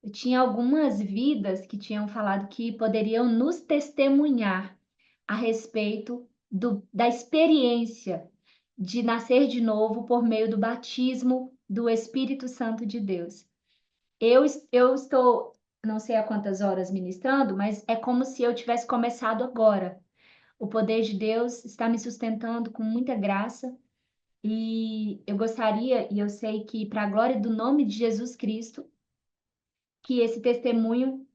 Eu tinha algumas vidas que tinham falado que poderiam nos testemunhar a respeito da experiência de nascer de novo por meio do batismo do Espírito Santo de Deus. Eu estou, não sei há quantas horas ministrando, mas é como se eu tivesse começado agora. O poder de Deus está me sustentando com muita graça e eu gostaria, e eu sei que para a glória do nome de Jesus Cristo, que esse testemunho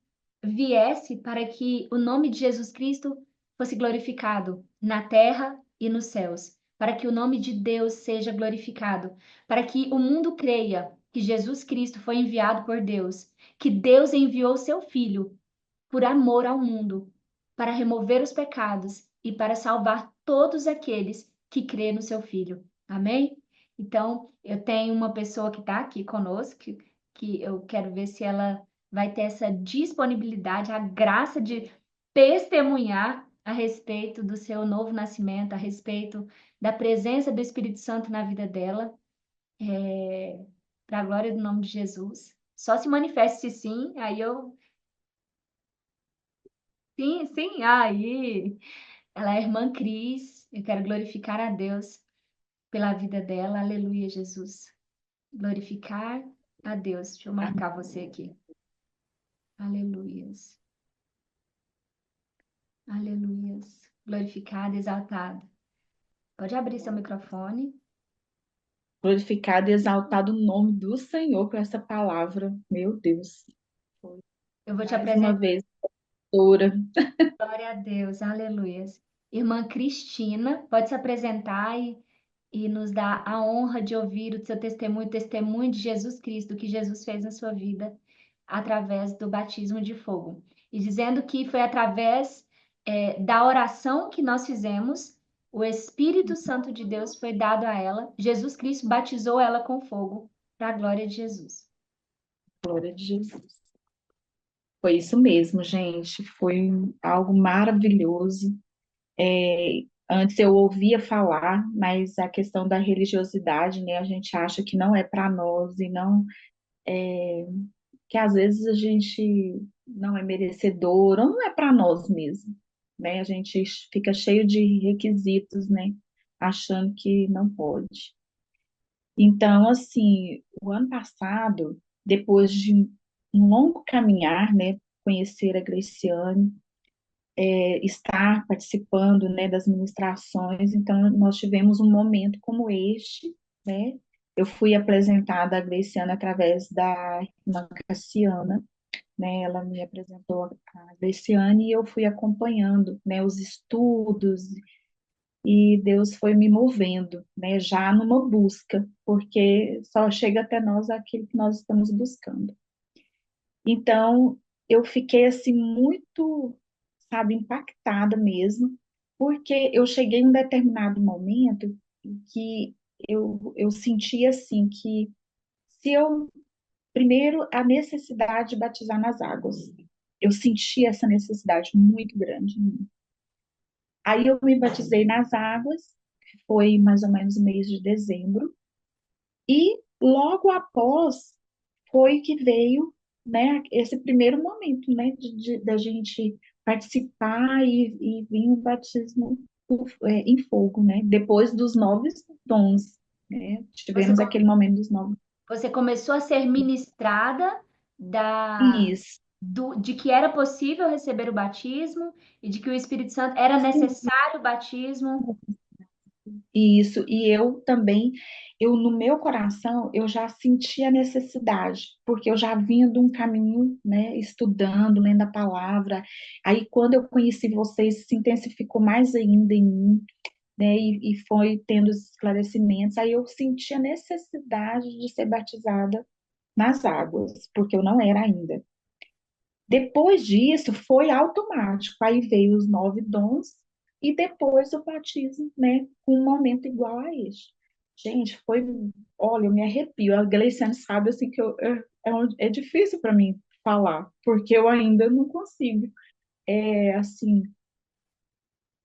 viesse para que o nome de Jesus Cristo fosse glorificado na terra e nos céus, para que o nome de Deus seja glorificado, para que o mundo creia que Jesus Cristo foi enviado por Deus, que Deus enviou seu Filho por amor ao mundo, para remover os pecados e para salvar todos aqueles que crê no seu Filho. Amém? Então, eu tenho uma pessoa que está aqui conosco, que eu quero ver se ela vai ter essa disponibilidade, a graça de testemunhar a respeito do seu novo nascimento, a respeito da presença do Espírito Santo na vida dela, para a glória do nome de Jesus. Só se manifeste se sim, aí eu. Sim, sim, aí. Ela é a irmã Cris. Eu quero glorificar a Deus pela vida dela. Aleluia, Jesus. Glorificar a Deus. Deixa eu marcar você aqui. Aleluias. Aleluias. Glorificado, exaltado. Pode abrir seu microfone. Glorificado e exaltado o nome do Senhor por essa palavra. Meu Deus. Eu vou te Mais uma apresentar. vez, doutora. Glória a Deus. Aleluias. Irmã Cristina, pode se apresentar e nos dar a honra de ouvir o seu testemunho, o testemunho de Jesus Cristo, o que Jesus fez na sua vida através do batismo de fogo. E dizendo que foi através da oração que nós fizemos, o Espírito Santo de Deus foi dado a ela, Jesus Cristo batizou ela com fogo, para a glória de Jesus. Glória de Jesus. Foi isso mesmo, gente. Foi algo maravilhoso. Antes eu ouvia falar, mas a questão da religiosidade, né? A gente acha que não é para nós e não que às vezes a gente não é merecedor ou não é para nós mesmo, né? A gente fica cheio de requisitos, né? Achando que não pode. Então, assim, o ano passado, depois de um longo caminhar, né? Conhecer a Graciane, estar participando, né, das ministrações. Então, nós tivemos um momento como este, né? Eu fui apresentada a Graciana através da irmã Cassiana, né? Ela me apresentou a Graciane e eu fui acompanhando, né, os estudos e Deus foi me movendo, né, já numa busca, porque só chega até nós aquilo que nós estamos buscando. Então, eu fiquei assim muito, sabe, impactada mesmo, porque eu cheguei em um determinado momento em que eu senti assim que se eu primeiro a necessidade de batizar nas águas. Eu senti essa necessidade muito grande em mim. Aí eu me batizei nas águas, foi mais ou menos no mês de dezembro, e logo após foi que veio, né, esse primeiro momento, né, da gente participar e vir o batismo em fogo, né, depois dos 9 dons, né, Você, tivemos aquele momento dos 9. você começou a ser ministrada Isso. de que era possível receber o batismo e de que o Espírito Santo era necessário o batismo. Isso, e eu também, eu no meu coração, eu já senti a necessidade, porque eu já vinha de um caminho, né, estudando, lendo a palavra. Aí quando eu conheci vocês, se intensificou mais ainda em mim, né, e foi tendo os esclarecimentos. Aí eu senti a necessidade de ser batizada nas águas, porque eu não era ainda. Depois disso, foi automático. Aí veio os 9 dons e depois o batismo, né? Com um momento igual a este. Gente, foi. Olha, eu me arrepio. A Gleiciane sabe assim que é difícil para mim falar, porque eu ainda não consigo, assim,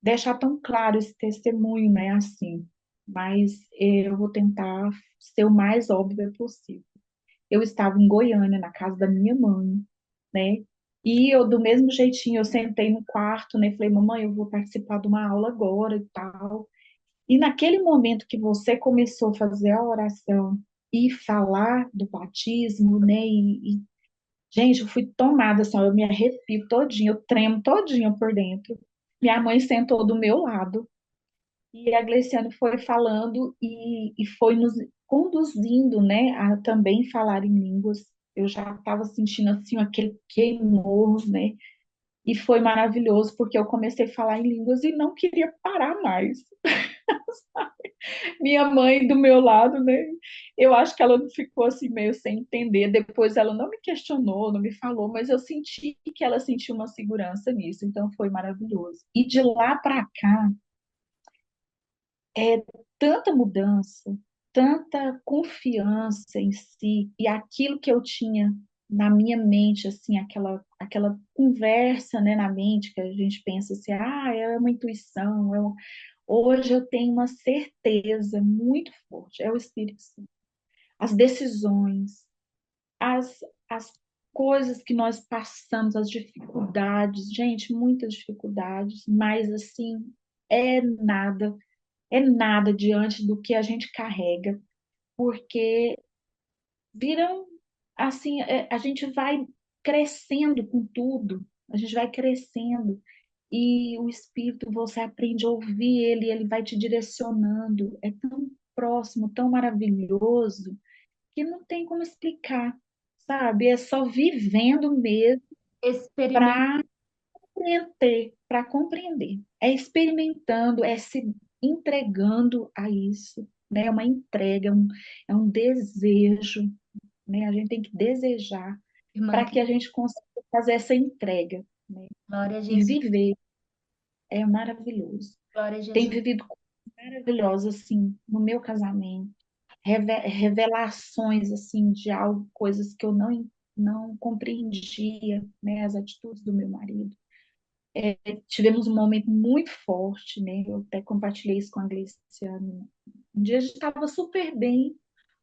deixar tão claro esse testemunho, né? Assim, mas eu vou tentar ser o mais óbvio possível. eu estava em Goiânia, na casa da minha mãe, né? E eu, do mesmo jeitinho, eu sentei no quarto, né? Falei, mamãe, eu vou participar de uma aula agora e tal. E naquele momento que você começou a fazer a oração e falar do batismo, né? Gente, eu fui tomada, assim, eu me arrepio todinha, eu tremo todinha por dentro. Minha mãe sentou do meu lado e a Gleiciane foi falando e foi nos conduzindo, né, a também falar em línguas. Eu já estava sentindo assim aquele queimor, né? E foi maravilhoso porque eu comecei a falar em línguas e não queria parar mais. Minha mãe do meu lado, né? Eu acho que ela ficou assim meio sem entender. Depois ela não me questionou, não me falou, mas eu senti que ela sentiu uma segurança nisso. Então foi maravilhoso. E de lá para cá, é tanta mudança, tanta confiança em si e aquilo que eu tinha na minha mente, assim, aquela conversa, né, na mente que a gente pensa assim, ah, é uma intuição. Hoje eu tenho uma certeza muito forte, é o Espírito Santo. As decisões, as, as coisas que nós passamos, as dificuldades, gente, muitas dificuldades, mas assim, é nada é nada diante do que a gente carrega, porque viram assim, a gente vai crescendo com tudo, a gente vai crescendo e o Espírito, você aprende a ouvir ele, ele vai te direcionando, é tão próximo, tão maravilhoso, que não tem como explicar, sabe? É só vivendo mesmo Experimenta. para compreender. É experimentando, é se entregando a isso, né? É uma entrega, é um desejo, né? A gente tem que desejar Irmã, para que que a gente consiga fazer essa entrega, né? glória a E Jesus, viver é maravilhoso. glória a Tenho Jesus. vivido coisas maravilhosas assim no meu casamento, revelações assim de algo, coisas que eu não compreendia, né? As atitudes do meu marido. Tivemos um momento muito forte, né? Eu até compartilhei isso com a Gleiciane. Um dia a gente estava super bem,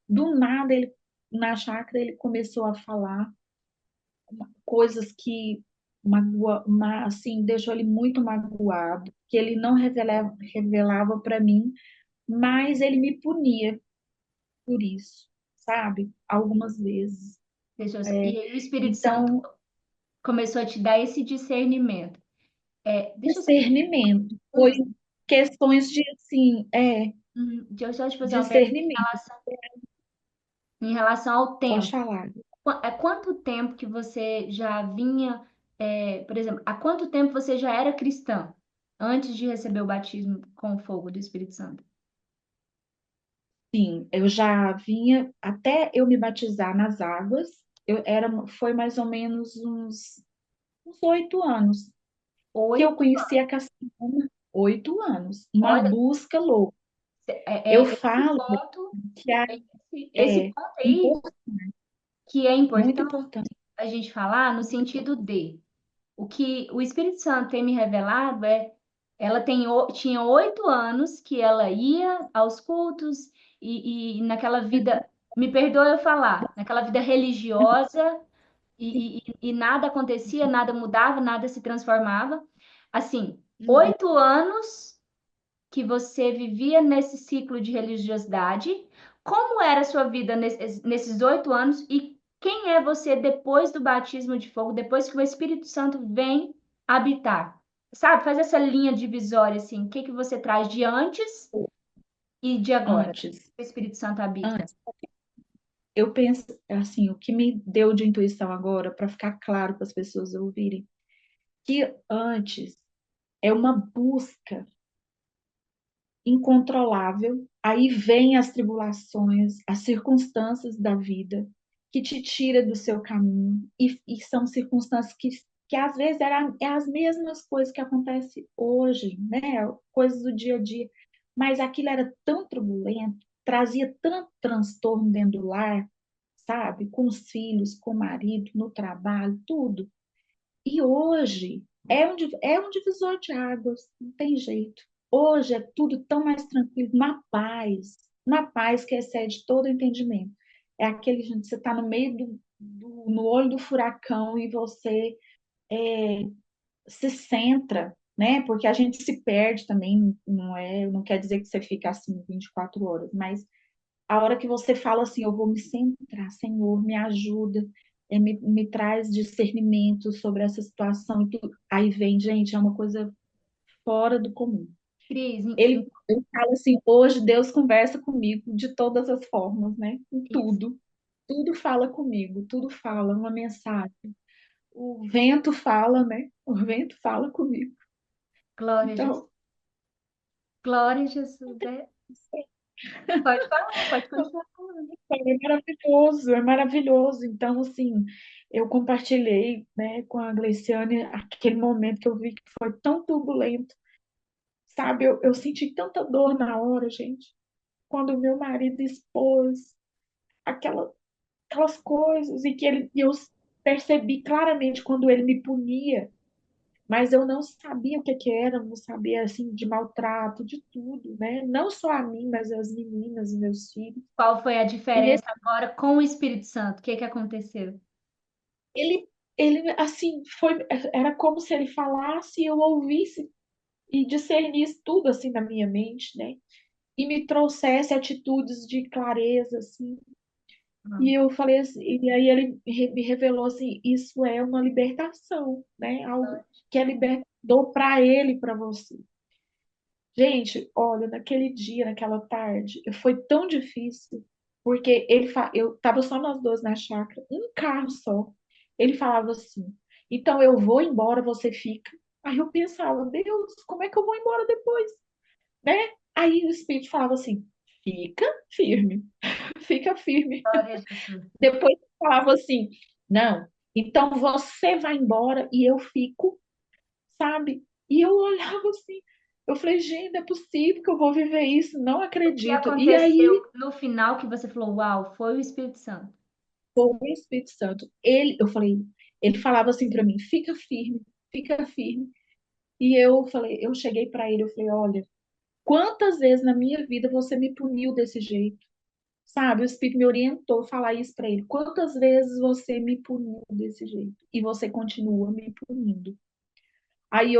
do nada ele na chácara ele começou a falar coisas que assim, deixou ele muito magoado, que ele não revelava para mim, mas ele me punia por isso, sabe? Algumas vezes. E aí o Espírito Santo Então, começou a te dar esse discernimento. Deixa eu só, discernimento foi hum, questões de assim, deixa eu só te fazer uma pergunta discernimento. em relação ao Pode tempo. falar. Quanto tempo que você já vinha, por exemplo, há quanto tempo você já era cristã antes de receber o batismo com o fogo do Espírito Santo? Sim, eu já vinha, até eu me batizar nas águas, foi mais ou menos uns 8 anos que eu 8. conheci a Cassiana. 8 anos, uma Olha, busca louca. Eu esse falo ponto, que esse é ponto aí que é muito importante importante. a gente falar no sentido de o que o Espírito Santo tem me revelado ela tinha 8 anos que ela ia aos cultos e naquela vida, me perdoa eu falar, naquela vida religiosa e nada acontecia, nada mudava, nada se transformava. Assim, Uhum. 8 anos que você vivia nesse ciclo de religiosidade. Como era a sua vida nesses 8 anos e quem é você depois do batismo de fogo, depois que o Espírito Santo vem habitar? Sabe, faz essa linha divisória assim, o que que você traz de antes e de agora? Antes, O Espírito Santo habita. antes, eu penso assim, o que me deu de intuição agora, para ficar claro para as pessoas ouvirem, que antes é uma busca incontrolável, aí vem as tribulações, as circunstâncias da vida que te tira do seu caminho e são circunstâncias que às vezes é as mesmas coisas que acontecem hoje, né? Coisas do dia a dia, mas aquilo era tão turbulento, trazia tanto transtorno dentro do lar, sabe? Com os filhos, com o marido, no trabalho, tudo. E hoje é um divisor de águas, não tem jeito. Hoje é tudo tão mais tranquilo, na paz que excede todo entendimento. é aquele, gente, você está no meio no olho do furacão e você se centra, né? Porque a gente se perde também, não quer dizer que você fica assim 24 horas, mas a hora que você fala assim, eu vou me centrar, Senhor, me ajuda, me traz discernimento sobre essa situação e tudo. Aí vem, gente, é uma coisa fora do comum. Cris, Ele fala assim, hoje Deus conversa comigo de todas as formas, né? Em isso, tudo. Tudo fala comigo, tudo fala, uma mensagem. O vento fala, né? O vento fala comigo. glória a Jesus. Então, Glória a Jesus. Pode falar, pode continuar falando. é maravilhoso, é maravilhoso. Então, assim, eu compartilhei, né, com a Gleiciane aquele momento que eu vi que foi tão turbulento, sabe? Eu senti tanta dor na hora, gente, quando o meu marido expôs aquela, aquelas coisas e eu percebi claramente quando ele me punia, mas eu não sabia o que que era, não sabia, assim, de maltrato, de tudo, né? Não só a mim, mas as meninas, meus filhos. Qual foi a E diferença agora com o Espírito Santo? O que que aconteceu? ele, ele assim, era como se ele falasse e eu ouvisse e discernisse tudo assim na minha mente, né? E me trouxesse atitudes de clareza, assim. Ah, E eu falei assim, e aí ele me revelou assim, isso é uma libertação, né? Algo que é libertador para ele, e para você. Gente, olha, naquele dia, naquela tarde, foi tão difícil, porque eu tava só nós dois na chácara, um carro só. Ele falava assim: "Então eu vou embora, você fica". Aí eu pensava: "Deus, como é que eu vou embora depois?", né? Aí o Espírito falava assim: "Fica firme, fica firme". glória a Jesus. Depois falava assim: "Não, então você vai embora e eu fico", sabe? E eu olhava assim, eu falei, gente, não é possível que eu vou viver isso, não O que acredito. E aí, aconteceu no final que você falou, uau, foi o Espírito Santo. foi o Espírito Santo, eu falei, ele falava assim para mim, fica firme, fica firme. E eu falei, eu cheguei para ele, eu falei, olha, quantas vezes na minha vida você me puniu desse jeito? Sabe, o Espírito me orientou a falar isso para ele. Quantas vezes você me puniu desse jeito? E você continua me punindo. Aí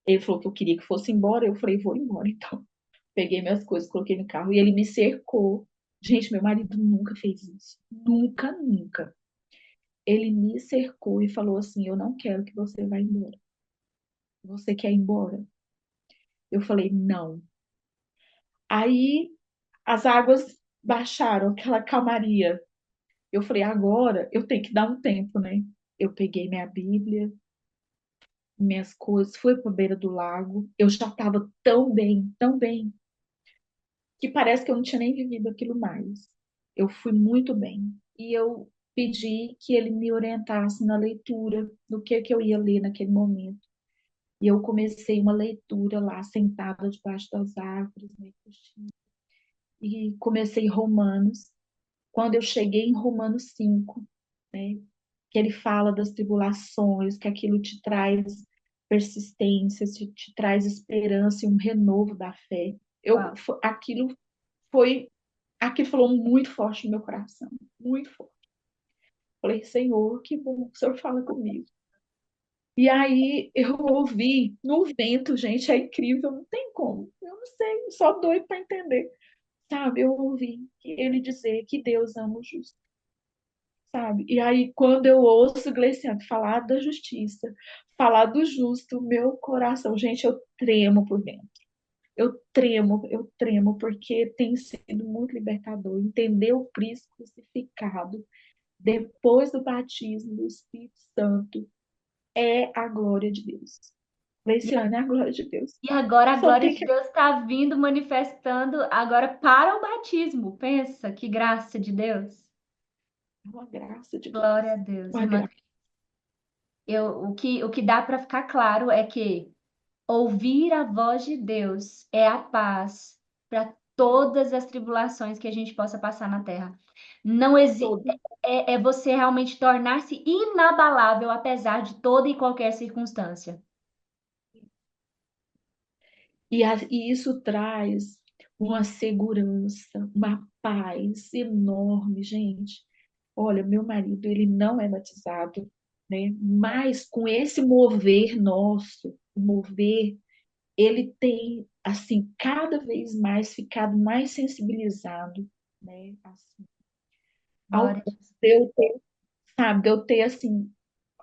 ele falou que eu queria que fosse embora, eu falei, vou embora então. Peguei minhas coisas, coloquei no carro e ele me cercou. Gente, meu marido nunca fez isso. Nunca, nunca. Ele me cercou e falou assim: Eu não quero que você vá embora. Você quer ir embora? Eu falei: Não. Aí as águas baixaram, aquela calmaria. Eu falei: Agora eu tenho que dar um tempo, né? Eu peguei minha Bíblia, minhas coisas, fui para a beira do lago. Eu já estava tão bem, que parece que eu não tinha nem vivido aquilo mais. Eu fui muito bem. E eu pedi que ele me orientasse na leitura do que eu ia ler naquele momento. E eu comecei uma leitura lá, sentada debaixo das árvores, né, e comecei Romanos. Quando eu cheguei em Romanos 5, né, que ele fala das tribulações, que aquilo te traz persistência, te traz esperança e um renovo da fé. Uau. Aquilo foi aquilo falou muito forte no meu coração, muito forte. Falei, Senhor, que bom que o Senhor fala comigo. E aí eu ouvi no vento, gente, é incrível, não tem como. Eu não sei, só doido para entender. Sabe, eu ouvi ele dizer que Deus ama o justo, sabe? E aí, quando eu ouço o Gleiciano falar da justiça, falar do justo, meu coração, gente, eu tremo por dentro. Eu tremo, porque tem sido muito libertador entender o Cristo crucificado depois do batismo do Espírito Santo é a glória de Deus. E, Esse ano é a glória de Deus. e agora a Só glória tem de que Deus está vindo manifestando agora para o batismo. Pensa, que graça de Deus. uma graça de Glória a Deus. Deus. Uma Irmã, graça. o que dá para ficar claro é que ouvir a voz de Deus é a paz para todas as tribulações que a gente possa passar na terra. Não existe. Todo. É você realmente tornar-se inabalável apesar de toda e qualquer circunstância. E isso traz uma segurança, uma paz enorme, gente. Olha, meu marido, ele não é batizado, né? Mas com esse mover nosso, o mover, ele tem, assim, cada vez mais ficado mais sensibilizado, né? Assim, ao Glória a ponto Jesus. de eu ter, sabe, de eu ter, assim,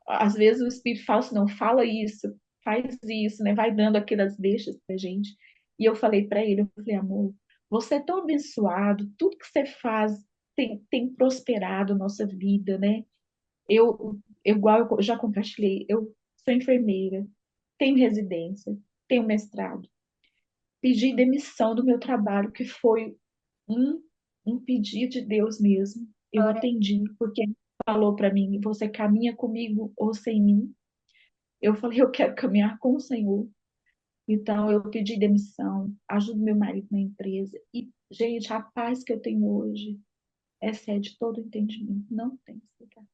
às vezes o Espírito fala assim, não, fala isso, faz isso, né? Vai dando aquelas deixas pra gente. E eu falei para ele, eu falei, amor, você é tão abençoado, tudo que você faz tem prosperado a nossa vida, né? Igual eu já compartilhei, eu sou enfermeira, tenho residência, tenho mestrado. Pedi demissão do meu trabalho, que foi um, um pedido de Deus mesmo. Eu Glória, atendi, porque ele falou para mim, você caminha comigo ou sem mim? Eu falei, eu quero caminhar com o Senhor. Então, eu pedi demissão, ajudo meu marido na empresa. E, gente, a paz que eu tenho hoje excede todo o entendimento. Não tem explicação,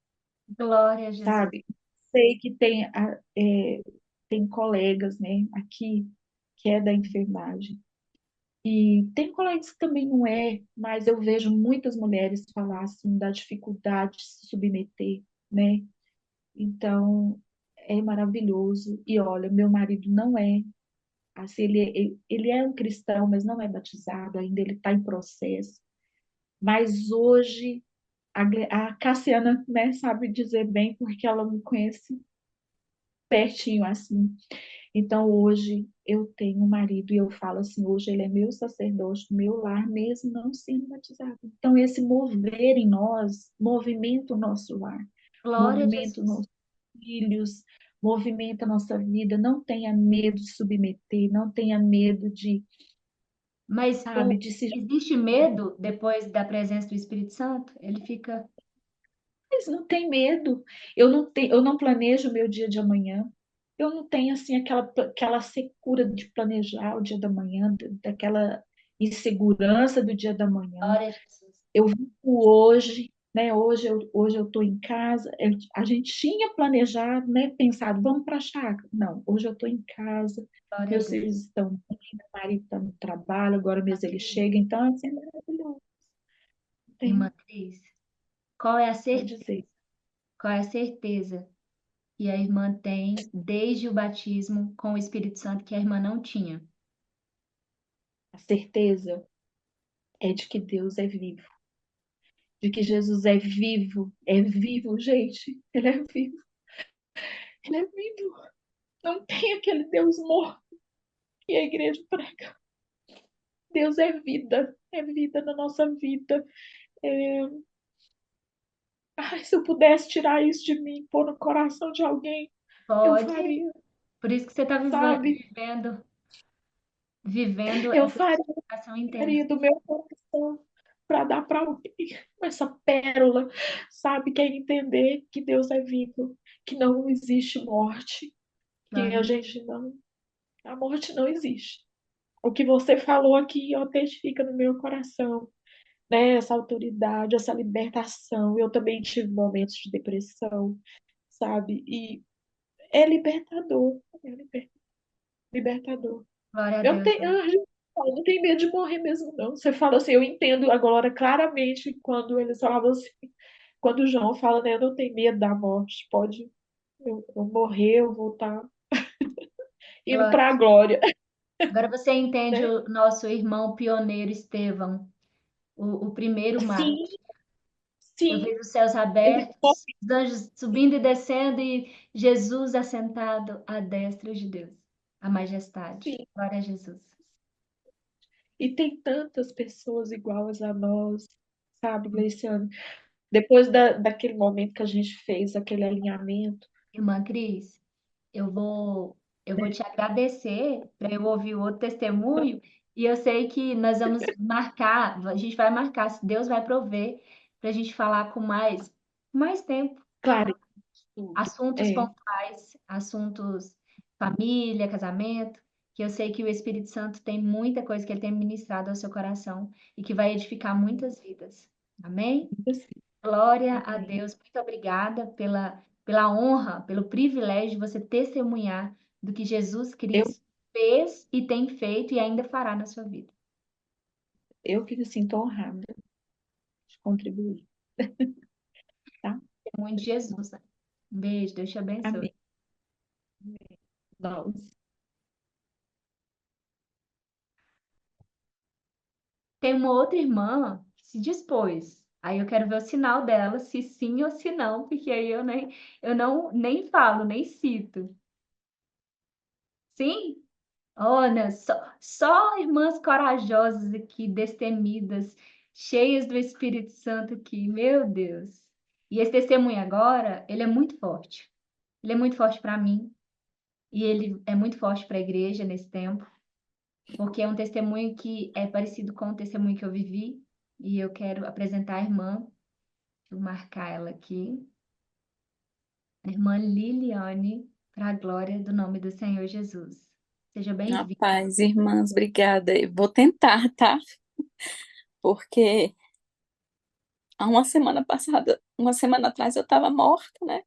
glória a Jesus. sabe? Sei que tem colegas, né, aqui, que é da enfermagem. E tem colegas que também não é, mas eu vejo muitas mulheres falar assim da dificuldade de se submeter, né? Então, é maravilhoso. E olha, meu marido não é. Assim, ele é um cristão, mas não é batizado ainda, ele está em processo. Mas hoje, a Cassiana, né, sabe dizer bem, porque ela me conhece pertinho assim. Então, hoje, eu tenho um marido e eu falo assim: hoje ele é meu sacerdote, meu lar, mesmo não sendo batizado. Então, esse mover em nós, movimenta o nosso lar, Glória a movimenta os Jesus. nossos filhos, movimenta a nossa vida. Não tenha medo de submeter, não tenha medo de, Mas sabe, de se. existe medo depois da presença do Espírito Santo? Ele fica. Mas não tem medo. Eu não planejo o meu dia de amanhã. Eu não tenho assim aquela secura de planejar o dia da manhã, daquela insegurança do dia da manhã. Glória a Jesus. Eu vivo hoje, né? Hoje eu estou em casa. A gente tinha planejado, né? Pensado, vamos para a chácara. Não, hoje eu estou em casa. Glória a Meus Deus. filhos estão bem, meu marido está no trabalho, agora Irmã mesmo ele Cris, chega, então assim, é maravilhoso. Irmã Tem, Cris, qual é a pode certeza? dizer, Qual é a certeza que a irmã tem desde o batismo com o Espírito Santo que a irmã não tinha? a certeza é de que Deus é vivo, de que Jesus é vivo, gente, ele é vivo, ele é vivo. Não tem aquele Deus morto que a igreja prega. Deus é vida na nossa vida. É... Ai, se eu pudesse tirar isso de mim, pôr no coração de alguém, eu Pode. faria, Por isso que você está sabe? vivendo Eu essa faria, educação intensa. faria do meu coração para dar para alguém essa pérola, sabe? Que é entender que Deus é vivo, que não existe morte, que a Glória. gente não. A morte não existe. O que você falou aqui, ó, testifica no meu coração, né? Essa autoridade, essa libertação. Eu também tive momentos de depressão, sabe? E é libertador, libertador. Glória a Eu não Deus. tenho, eu não tenho medo de morrer mesmo, não. Você fala assim, eu entendo agora claramente quando eles falavam assim, quando o João fala, né? Eu não tenho medo da morte, pode eu morrer, eu vou estar indo Glória. para a glória, Agora você entende né? o nosso irmão pioneiro Estevão, o primeiro Sim, mártir. Eu sim. vejo os céus abertos, os anjos subindo e descendo e Jesus assentado à destra de Deus, a majestade. Sim. Glória a Jesus. E tem tantas pessoas iguais a nós, sabe, Gleiciane? Depois daquele momento que a gente fez aquele alinhamento, Irmã Cris, eu vou, eu vou te agradecer para eu ouvir o outro testemunho e eu sei que nós vamos marcar, a gente vai marcar, se Deus vai prover para a gente falar com mais tempo. claro, tudo. Assuntos É, pontuais, assuntos família, casamento, que eu sei que o Espírito Santo tem muita coisa que ele tem ministrado ao seu coração e que vai edificar muitas vidas. Amém? assim, Glória a amém. Deus. Muito obrigada pela honra, pelo privilégio de você testemunhar do que Jesus Eu, Cristo fez e tem feito e ainda fará na sua vida. Eu que me sinto honrada de contribuir, tá? Testemunho de Jesus, né? Um beijo, Deus te abençoe. Amém. Nós. Tem uma outra irmã que se dispôs. Aí eu quero ver o sinal dela, se sim ou se não, porque aí eu não nem falo, nem cito. Sim? Olha, só irmãs corajosas aqui, destemidas, cheias do Espírito Santo aqui, meu Deus. E esse testemunho agora, ele é muito forte. Ele é muito forte para mim e ele é muito forte para a igreja nesse tempo, porque é um testemunho que é parecido com o testemunho que eu vivi e eu quero apresentar a irmã, deixa eu marcar ela aqui, a irmã Liliane, para a glória do nome do Senhor Jesus. Seja bem-vinda. Rapaz, irmãs, obrigada. Eu vou tentar, tá? Porque há uma semana passada, uma semana atrás eu estava morta, né?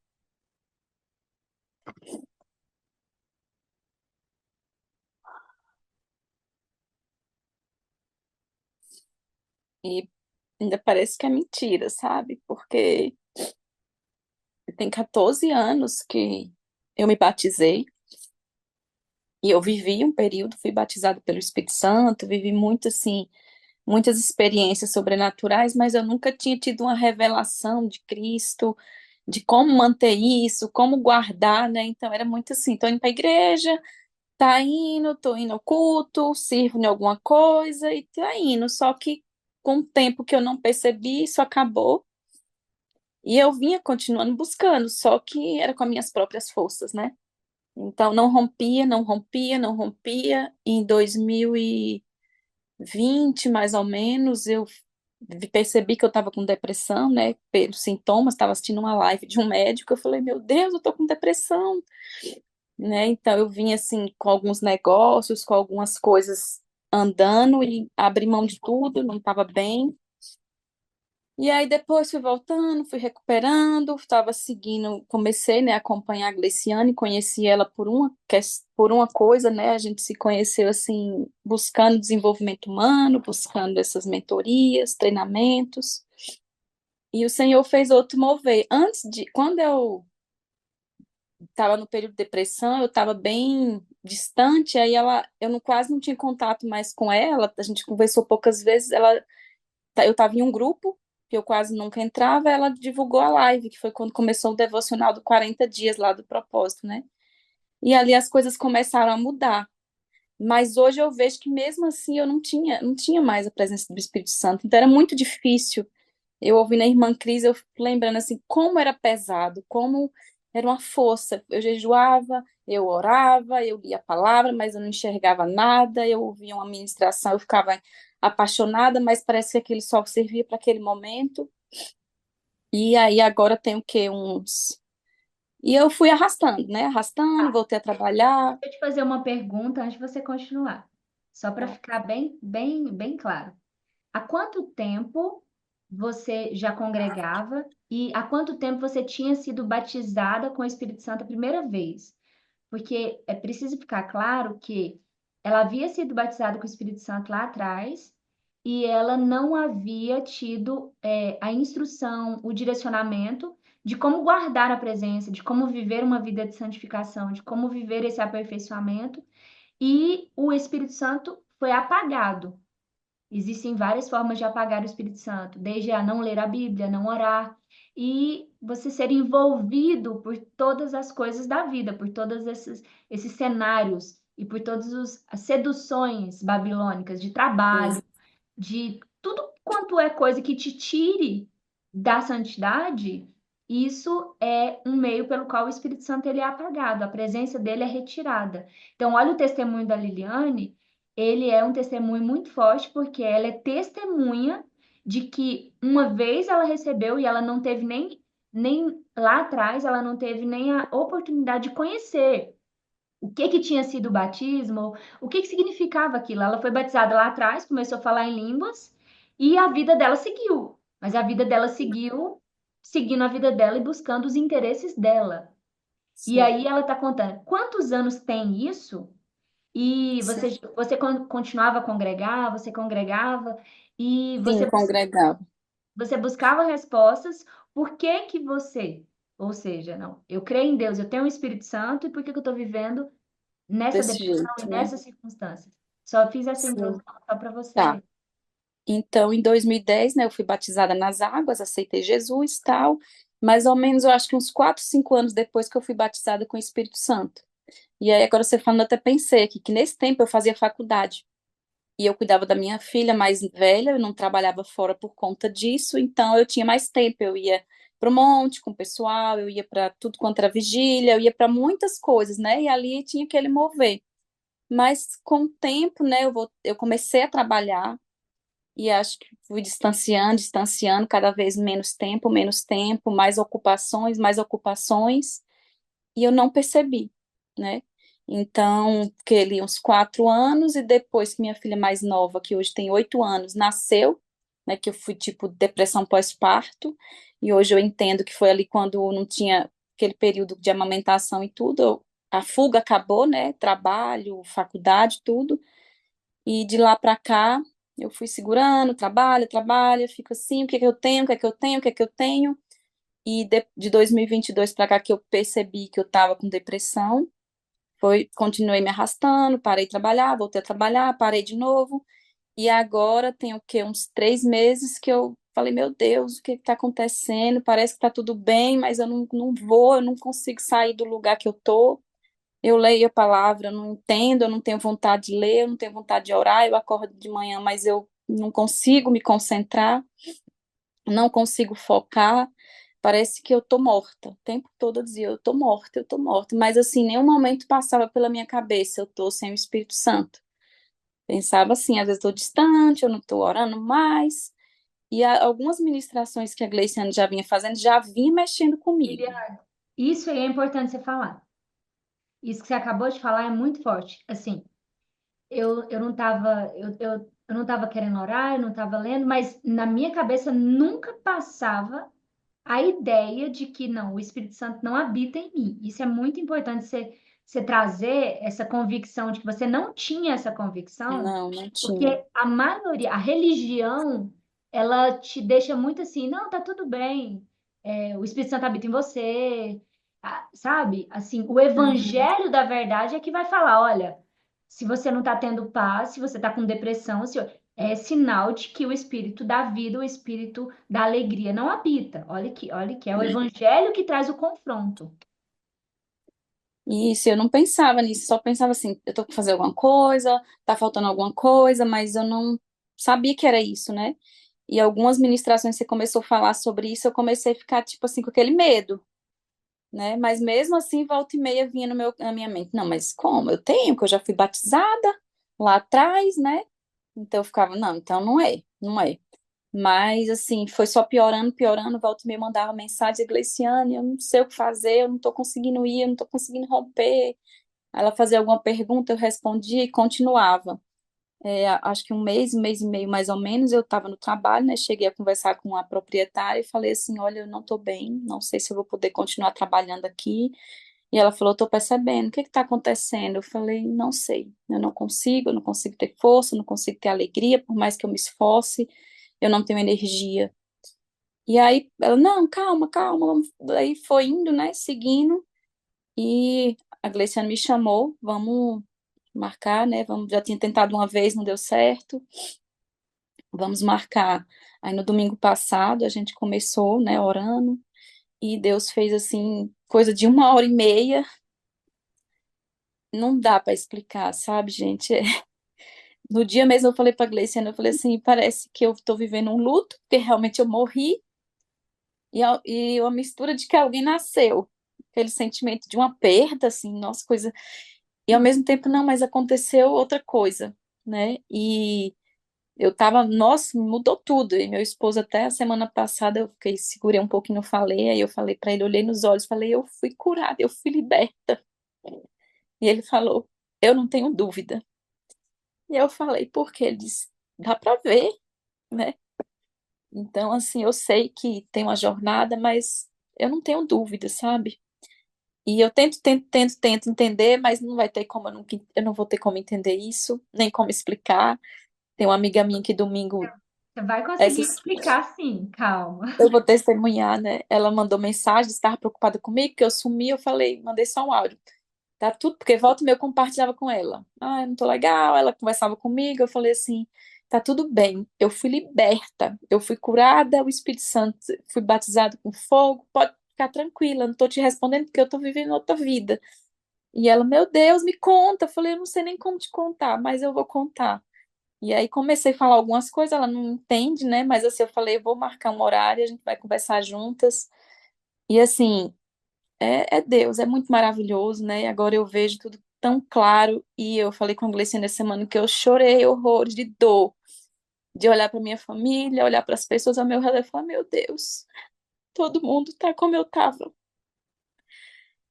E ainda parece que é mentira, sabe? Porque tem 14 anos que eu me batizei e eu vivi um período, fui batizada pelo Espírito Santo, vivi muito assim, muitas experiências sobrenaturais, mas eu nunca tinha tido uma revelação de Cristo, de como manter isso, como guardar, né? Então era muito assim, tô indo para a igreja, tô indo ao culto, sirvo em alguma coisa e tá indo. Só que com o tempo que eu não percebi, isso acabou. E eu vinha continuando buscando, só que era com as minhas próprias forças, né? Então não rompia, não rompia, não rompia. Em 2020, mais ou menos, eu percebi que eu estava com depressão, né? Pelos sintomas, estava assistindo uma live de um médico, eu falei, meu Deus, eu tô com depressão, né? Então eu vim assim com alguns negócios, com algumas coisas andando e abri mão de tudo, não estava bem. E aí depois fui voltando, fui recuperando, estava seguindo, comecei, né, a acompanhar a Gleciane, conheci ela por uma coisa, né? A gente se conheceu assim, buscando desenvolvimento humano, buscando essas mentorias, treinamentos. E o Senhor fez outro mover. Quando eu estava no período de depressão, eu estava bem distante, aí eu não, quase não tinha contato mais com ela, a gente conversou poucas vezes, eu estava em um grupo, que eu quase nunca entrava, ela divulgou a live, que foi quando começou o devocional do 40 dias lá do propósito, né? E ali as coisas começaram a mudar. Mas hoje eu vejo que mesmo assim eu não tinha mais a presença do Espírito Santo, então era muito difícil. Eu ouvi na Irmã Cris, eu fico lembrando assim, como era pesado, como era uma força. Eu jejuava, eu orava, eu lia a palavra, mas eu não enxergava nada. Eu ouvia uma ministração, eu ficava apaixonada, mas parece que aquele só servia para aquele momento. E aí agora tem o quê? E eu fui arrastando, né? Arrastando, Tá, voltei a trabalhar. deixa eu te fazer uma pergunta antes de você continuar, só para Tá. ficar bem claro. Há quanto tempo você já congregava e há quanto tempo você tinha sido batizada com o Espírito Santo a primeira vez? Porque é preciso ficar claro que ela havia sido batizada com o Espírito Santo lá atrás e ela não havia tido a instrução, o direcionamento de como guardar a presença, de como viver uma vida de santificação, de como viver esse aperfeiçoamento, e o Espírito Santo foi apagado. Existem várias formas de apagar o Espírito Santo, desde a não ler a Bíblia, não orar, e você ser envolvido por todas as coisas da vida, por todos esses cenários e por todas as seduções babilônicas de trabalho, Isso, de tudo quanto é coisa que te tire da santidade, isso é um meio pelo qual o Espírito Santo ele é apagado, a presença dele é retirada. Então, olha o testemunho da Liliane, ele é um testemunho muito forte porque ela é testemunha de que uma vez ela recebeu e ela não teve nem lá atrás, ela não teve nem a oportunidade de conhecer o que que tinha sido o batismo, o que que significava aquilo. Ela foi batizada lá atrás, começou a falar em línguas e a vida dela seguiu. Mas a vida dela seguiu seguindo a vida dela e buscando os interesses dela. E sim, aí ela está contando quantos anos tem isso? E sim. você continuava a congregar, você congregava, E Sim, congregava você buscava respostas, por que que você, ou seja, não, eu creio em Deus, eu tenho o Espírito Santo, e por que que eu estou vivendo nessa desse depressão e jeito, né? nessas circunstâncias? Só fiz essa Sim. introdução só para Tá. você. Então, em 2010, né, eu fui batizada nas águas, aceitei Jesus, tal. Mais ou menos, eu acho que uns 4, 5 anos depois que eu fui batizada com o Espírito Santo. E aí, agora você falando, eu até pensei aqui que nesse tempo eu fazia faculdade. E eu cuidava da minha filha mais velha, eu não trabalhava fora por conta disso, então eu tinha mais tempo. Eu ia para o monte com o pessoal, eu ia para tudo quanto era vigília, eu ia para muitas coisas, né? E ali tinha aquele mover. Mas com o tempo, né, eu comecei a trabalhar e acho que fui distanciando, distanciando, cada vez menos tempo, mais ocupações, e eu não percebi, né? Então, fiquei ali uns 4 anos, e depois que minha filha mais nova, que hoje tem 8 anos, nasceu, né, que eu fui tipo depressão pós-parto, e hoje eu entendo que foi ali quando não tinha aquele período de amamentação e tudo, a fuga acabou, né, trabalho, faculdade, tudo, e de lá para cá, eu fui segurando, trabalho, trabalho, fico assim, o que é que eu tenho, o que é que eu tenho, o que é que eu tenho, e de 2022 para cá que eu percebi que eu estava com depressão, continuei me arrastando, parei de trabalhar, voltei a trabalhar, parei de novo, e agora tem o quê? Uns 3 meses que eu falei, meu Deus, o que está acontecendo? Parece que está tudo bem, mas eu não vou, eu não consigo sair do lugar que eu tô. Eu leio a palavra, eu não entendo, eu não tenho vontade de ler, eu não tenho vontade de orar, eu acordo de manhã, mas eu não consigo me concentrar, não consigo focar. Parece que eu tô morta. O tempo todo eu dizia, eu tô morta, eu tô morta. Mas assim, nenhum momento passava pela minha cabeça, eu tô sem o Espírito Santo. Pensava assim, às vezes eu tô distante, eu não tô orando mais. E algumas ministrações que a Gleiciane já vinha fazendo, já vinha mexendo comigo. Liliana, isso aí é importante você falar. Isso que você acabou de falar é muito forte. Assim, eu não estava eu não estava querendo orar, eu não estava lendo, mas na minha cabeça nunca passava a ideia de que não, o Espírito Santo não habita em mim. Isso é muito importante você trazer essa convicção de que você não tinha essa convicção, Não, não tinha. porque a maioria, a religião, ela te deixa muito assim, não, tá tudo bem, o Espírito Santo habita em você, sabe? Assim, o Uhum. evangelho da verdade é que vai falar, olha, se você não tá tendo paz, se você tá com depressão, se é sinal de que o espírito da vida, o espírito da alegria não habita. Olha que é o evangelho que traz o confronto. Isso, eu não pensava nisso, só pensava assim, eu tô que fazer alguma coisa, tá faltando alguma coisa, mas eu não sabia que era isso, né? E algumas ministrações você começou a falar sobre isso, eu comecei a ficar, tipo assim, com aquele medo, né? Mas mesmo assim, volta e meia vinha na minha mente, não, mas como? Eu tenho, que eu já fui batizada lá atrás, né? Então eu ficava, não, então não é, não é. Mas, assim, foi só piorando, piorando. Volta e meia mandava mensagem, Gleiciane, eu não sei o que fazer, eu não tô conseguindo ir, eu não tô conseguindo romper. Aí ela fazia alguma pergunta, eu respondia e continuava. Acho que um mês e meio mais ou menos, eu estava no trabalho, né? Cheguei a conversar com a proprietária e falei assim: olha, eu não estou bem, não sei se eu vou poder continuar trabalhando aqui. E ela falou: estou percebendo, o que está acontecendo? Eu falei: não sei, eu não consigo ter força, eu não consigo ter alegria, por mais que eu me esforce, eu não tenho energia. E aí ela: não, calma, calma. Aí foi indo, né? Seguindo. E a Gleiciane me chamou, vamos marcar, né? Vamos, já tinha tentado uma vez, não deu certo. Vamos marcar. Aí no domingo passado a gente começou, né, orando, e Deus fez assim, coisa de 1 hora e meia. Não dá para explicar, sabe, gente? No dia mesmo eu falei para a Gleiciane, eu falei assim, parece que eu estou vivendo um luto, porque realmente eu morri, e uma mistura de que alguém nasceu. Aquele sentimento de uma perda, assim, nossa, coisa. E ao mesmo tempo, não, mas aconteceu outra coisa, né? E eu tava, nossa, mudou tudo. E meu esposo, até a semana passada, eu fiquei, segurei um pouquinho, eu falei, aí eu falei pra ele, olhei nos olhos, falei, eu fui curada, eu fui liberta. E ele falou, eu não tenho dúvida. E eu falei, por quê? Ele disse, dá pra ver, né? Então, assim, eu sei que tem uma jornada, mas eu não tenho dúvida, sabe? E eu tento entender, mas não vai ter como, eu não vou ter como entender isso, nem como explicar. Tem uma amiga minha que domingo Você vai conseguir Essas, explicar sim, calma. eu vou testemunhar, né? Ela mandou mensagem, estava preocupada comigo, que eu sumi, eu falei, mandei só um áudio. Tá tudo, porque volta e meia eu compartilhava com ela. Ah, eu não tô legal. Ela conversava comigo, eu falei assim, tá tudo bem. Eu fui liberta, eu fui curada, o Espírito Santo, fui batizado com fogo, pode ficar tranquila, eu não tô te respondendo porque eu tô vivendo outra vida. E ela, meu Deus, me conta. Eu falei, eu não sei nem como te contar, mas eu vou contar. E aí comecei a falar algumas coisas, ela não entende, né? Mas assim, eu falei, eu vou marcar um horário, a gente vai conversar juntas. E assim, é Deus, é muito maravilhoso, né? E agora eu vejo tudo tão claro. E eu falei com a Gleice nessa semana que eu chorei horrores de dor, de olhar para minha família, olhar para as pessoas ao meu redor e falar: meu Deus, todo mundo tá como eu tava.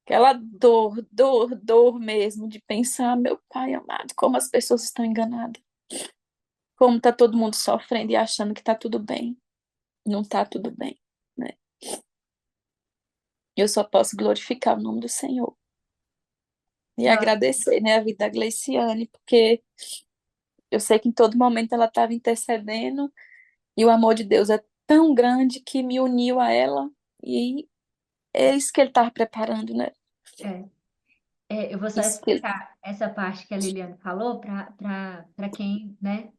Aquela dor, dor, dor mesmo, de pensar, meu pai amado, como as pessoas estão enganadas. Como tá todo mundo sofrendo e achando que tá tudo bem. Não tá tudo bem, né? Eu só posso glorificar o nome do Senhor e Nossa, agradecer, né, a vida da Gleiciane, porque eu sei que em todo momento ela estava intercedendo e o amor de Deus é tão grande que me uniu a ela e é isso que ele estava preparando, né? é, eu vou só Isso que ele... explicar essa parte que a Liliane falou para quem, né?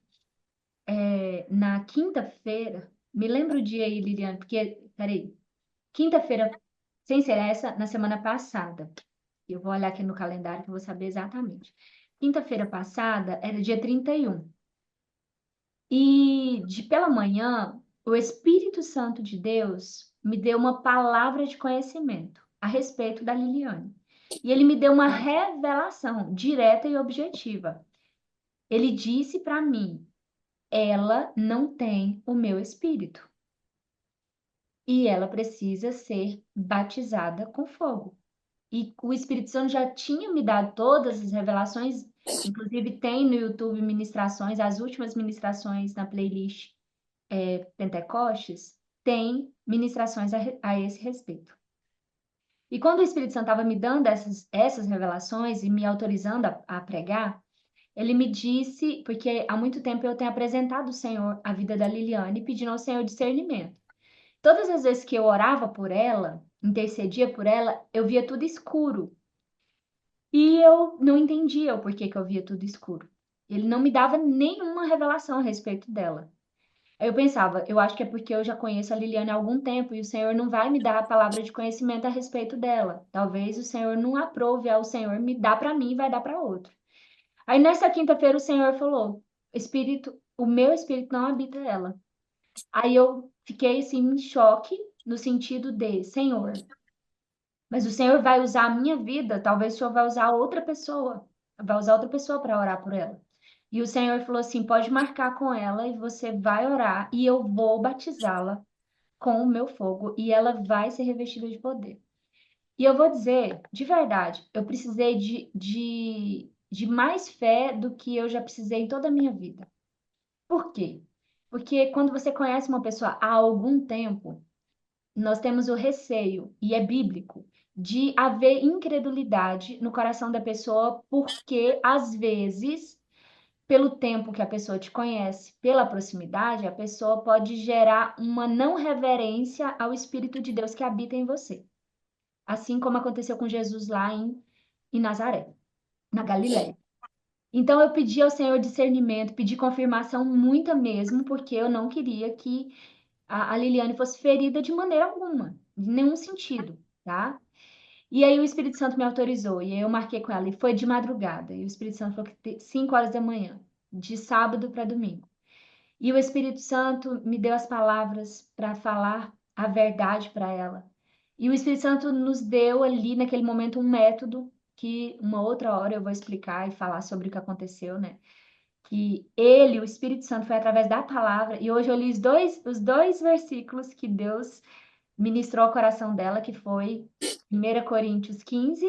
Na quinta-feira, me lembra o dia aí, Liliane, porque, peraí, quinta-feira, sem ser essa, na semana passada. Eu vou olhar aqui no calendário que eu vou saber exatamente. Quinta-feira passada era dia 31. E pela manhã, o Espírito Santo de Deus me deu uma palavra de conhecimento a respeito da Liliane. E ele me deu uma revelação direta e objetiva. Ele disse para mim: ela não tem o meu espírito e ela precisa ser batizada com fogo. E o Espírito Santo já tinha me dado todas as revelações, inclusive tem no YouTube ministrações, as últimas ministrações na playlist Pentecostes, tem ministrações a esse respeito. E quando o Espírito Santo estava me dando essas revelações e me autorizando a pregar, ele me disse, porque há muito tempo eu tenho apresentado ao Senhor a vida da Liliane, pedindo ao Senhor discernimento. Todas as vezes que eu orava por ela, intercedia por ela, eu via tudo escuro. E eu não entendia o porquê que eu via tudo escuro. Ele não me dava nenhuma revelação a respeito dela. Aí eu pensava, eu acho que é porque eu já conheço a Liliane há algum tempo e o Senhor não vai me dar a palavra de conhecimento a respeito dela. Talvez o Senhor não aprove, o Senhor me dá para mim e vai dar para outro. Aí nessa quinta-feira o Senhor falou: Espírito, o meu espírito não habita ela. Aí eu fiquei assim em choque no sentido de, Senhor, mas o Senhor vai usar a minha vida, talvez o Senhor vai usar outra pessoa para orar por ela. E o Senhor falou assim: pode marcar com ela e você vai orar e eu vou batizá-la com o meu fogo e ela vai ser revestida de poder. E eu vou dizer, de verdade, eu precisei de mais fé do que eu já precisei em toda a minha vida. Por quê? Porque quando você conhece uma pessoa há algum tempo, nós temos o receio, e é bíblico, de haver incredulidade no coração da pessoa, porque às vezes, pelo tempo que a pessoa te conhece, pela proximidade, a pessoa pode gerar uma não reverência ao Espírito de Deus que habita em você. Assim como aconteceu com Jesus lá em Nazaré, na Galiléia. Então eu pedi ao Senhor discernimento, pedi confirmação muita mesmo, porque eu não queria que a Liliane fosse ferida de maneira alguma, em nenhum sentido, tá? E aí o Espírito Santo me autorizou, e aí eu marquei com ela, e foi de madrugada, e o Espírito Santo falou que 5 horas da manhã, de sábado para domingo. E o Espírito Santo me deu as palavras para falar a verdade para ela. E o Espírito Santo nos deu ali, naquele momento, um método que uma outra hora eu vou explicar e falar sobre o que aconteceu, né? Que ele, o Espírito Santo, foi através da palavra, e hoje eu li os dois versículos que Deus ministrou ao coração dela, que foi 1 Coríntios 15,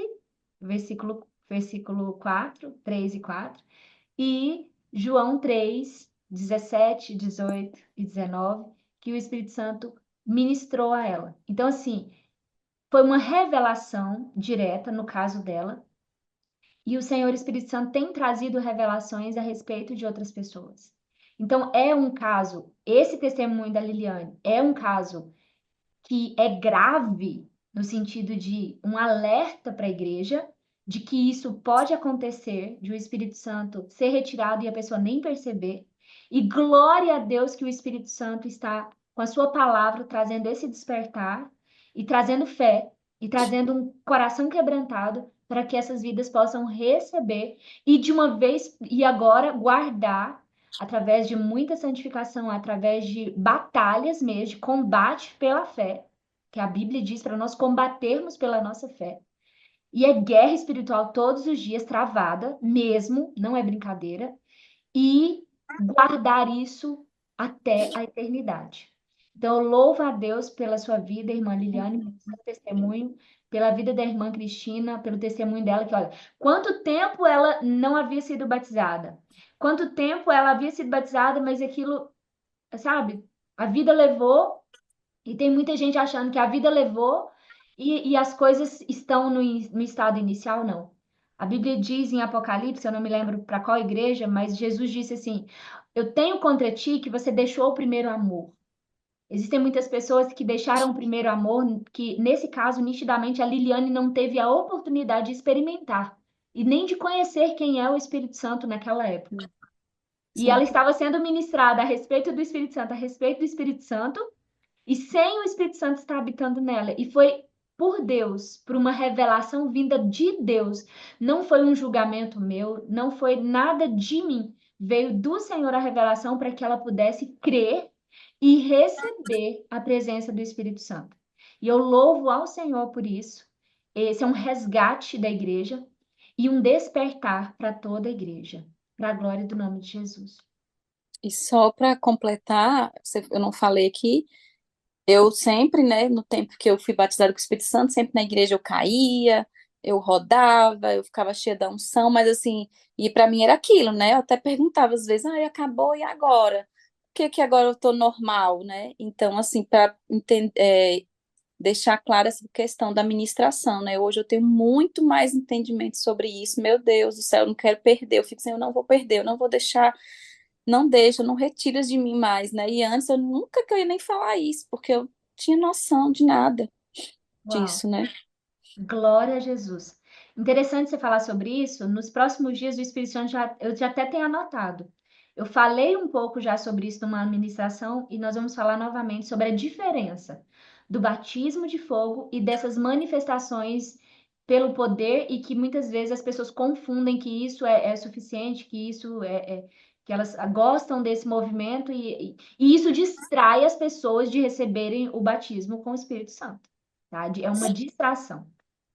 versículo 4, 3 e 4, e João 3, 17, 18 e 19, que o Espírito Santo ministrou a ela. Então, assim, foi uma revelação direta no caso dela, e o Senhor Espírito Santo tem trazido revelações a respeito de outras pessoas. Então, é um caso, esse testemunho da Liliane é um caso que é grave no sentido de um alerta para a igreja de que isso pode acontecer, de o Espírito Santo ser retirado e a pessoa nem perceber. E glória a Deus que o Espírito Santo está com a sua palavra trazendo esse despertar e trazendo fé e trazendo um coração quebrantado para que essas vidas possam receber e de uma vez e agora guardar através de muita santificação, através de batalhas mesmo, de combate pela fé, que a Bíblia diz para nós combatermos pela nossa fé. E é guerra espiritual todos os dias, travada, mesmo, não é brincadeira, e guardar isso até a eternidade. Então, eu louvo a Deus pela sua vida, irmã Liliane, pelo seu testemunho, pela vida da irmã Cristina, pelo testemunho dela, que olha, quanto tempo ela não havia sido batizada? Quanto tempo ela havia sido batizada, mas aquilo, sabe? A vida levou, e tem muita gente achando que a vida levou e as coisas estão no estado inicial, não. A Bíblia diz em Apocalipse, eu não me lembro para qual igreja, mas Jesus disse assim: Eu tenho contra ti que você deixou o primeiro amor. Existem muitas pessoas que deixaram o primeiro amor, que nesse caso, nitidamente, a Liliane não teve a oportunidade de experimentar e nem de conhecer quem é o Espírito Santo naquela época. E ela Sim. estava sendo ministrada a respeito do Espírito Santo, a respeito do Espírito Santo, e sem o Espírito Santo estar habitando nela. E foi por Deus, por uma revelação vinda de Deus. Não foi um julgamento meu, não foi nada de mim. Veio do Senhor a revelação para que ela pudesse crer e receber a presença do Espírito Santo. E eu louvo ao Senhor por isso. Esse é um resgate da igreja e um despertar para toda a igreja, para a glória do nome de Jesus. E só para completar, eu não falei aqui, eu sempre, né, no tempo que eu fui batizada com o Espírito Santo, sempre na igreja eu caía, eu rodava, eu ficava cheia da unção, mas assim, e para mim era aquilo, né? Eu até perguntava às vezes, acabou e agora? Por que que agora eu tô normal, né? Então, assim, para deixar clara essa questão da ministração, né? Hoje eu tenho muito mais entendimento sobre isso. Meu Deus do céu, eu não quero perder. Eu fico assim, eu não vou perder, eu não vou deixar, não deixa, não retiras de mim mais, né? E antes eu nunca queria nem falar isso, porque eu tinha noção de nada Uau! disso, né? Glória a Jesus. Interessante você falar sobre isso. Nos próximos dias, o Espírito Santo eu já até tenho anotado. Eu falei um pouco já sobre isso numa administração e nós vamos falar novamente sobre a diferença do batismo de fogo e dessas manifestações pelo poder e que muitas vezes as pessoas confundem que isso é suficiente, que isso que elas gostam desse movimento e isso distrai as pessoas de receberem o batismo com o Espírito Santo, tá? É uma distração.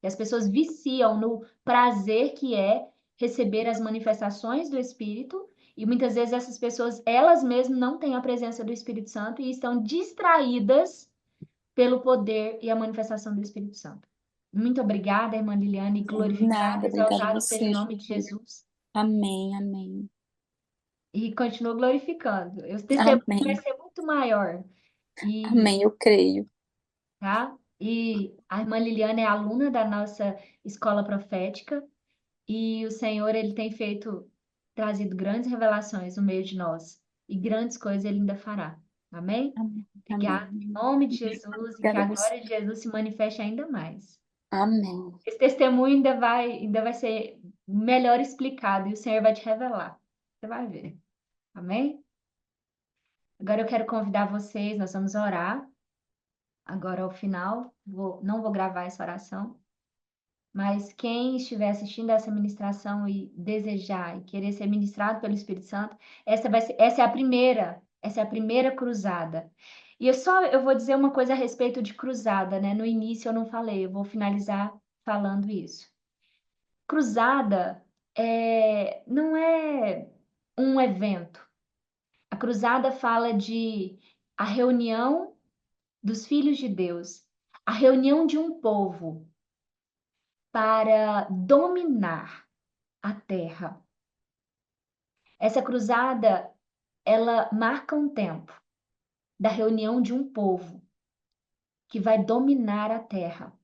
E as pessoas viciam no prazer que é receber as manifestações do Espírito, e muitas vezes essas pessoas, elas mesmas não têm a presença do Espírito Santo e estão distraídas pelo poder e a manifestação do Espírito Santo. Muito obrigada, irmã Liliane, glorificado, Nada, obrigada a exaltado seja o você. nome de Jesus. Amém, amém. E continua glorificando. O testemunho vai Amém. ser muito maior. E, Amém, eu creio. tá? E a irmã Liliane é aluna da nossa escola profética. E o Senhor, ele tem trazido grandes revelações no meio de nós. E grandes coisas ele ainda fará. Amém? Amém. Obrigada. Amém. Em nome de Jesus e que Obrigada a a você. glória de Jesus se manifeste ainda mais. Amém. Esse testemunho ainda vai ser melhor explicado e o Senhor vai te revelar. Você vai ver. Amém? Agora eu quero convidar vocês, nós vamos orar. Agora ao final, não vou gravar essa oração. Mas quem estiver assistindo essa ministração e desejar e querer ser ministrado pelo Espírito Santo, essa é a primeira cruzada. E eu vou dizer uma coisa a respeito de cruzada, né? No início eu não falei, eu vou finalizar falando isso. Cruzada não é um evento. A cruzada fala de a reunião dos filhos de Deus, a reunião de um povo para dominar a terra. Essa cruzada, ela marca um tempo da reunião de um povo que vai dominar a terra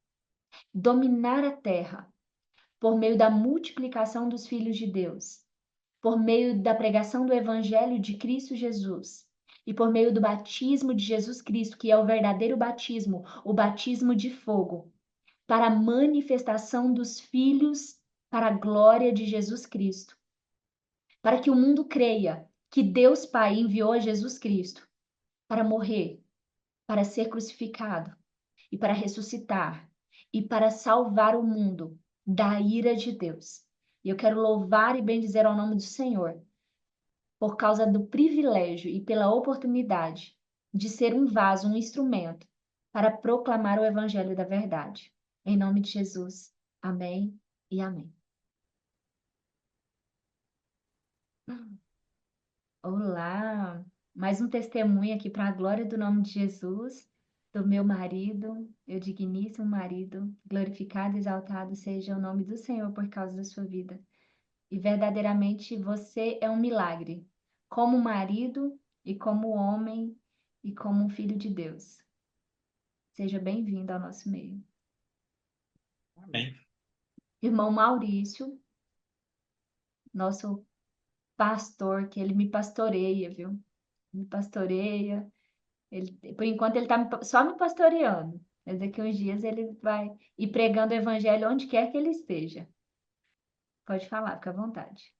por meio da multiplicação dos filhos de Deus, por meio da pregação do Evangelho de Cristo Jesus e por meio do batismo de Jesus Cristo, que é o verdadeiro batismo, o batismo de fogo, para a manifestação dos filhos para a glória de Jesus Cristo, para que o mundo creia que Deus Pai enviou Jesus Cristo para morrer, para ser crucificado e para ressuscitar e para salvar o mundo da ira de Deus. E eu quero louvar e bendizer ao nome do Senhor por causa do privilégio e pela oportunidade de ser um vaso, um instrumento para proclamar o evangelho da verdade. Em nome de Jesus. Amém e amém. Olá! Mais um testemunho aqui para a glória do nome de Jesus, do meu marido, meu digníssimo marido. Glorificado e exaltado seja o nome do Senhor por causa da sua vida. E verdadeiramente você é um milagre, como marido e como homem e como um filho de Deus. Seja bem-vindo ao nosso meio. Amém. Irmão Maurício, nosso pastor, que ele me pastoreia, viu? Me pastoreia. Ele, por enquanto ele está só me pastoreando, mas daqui uns dias ele vai ir pregando o evangelho onde quer que ele esteja. Pode falar, fica à vontade.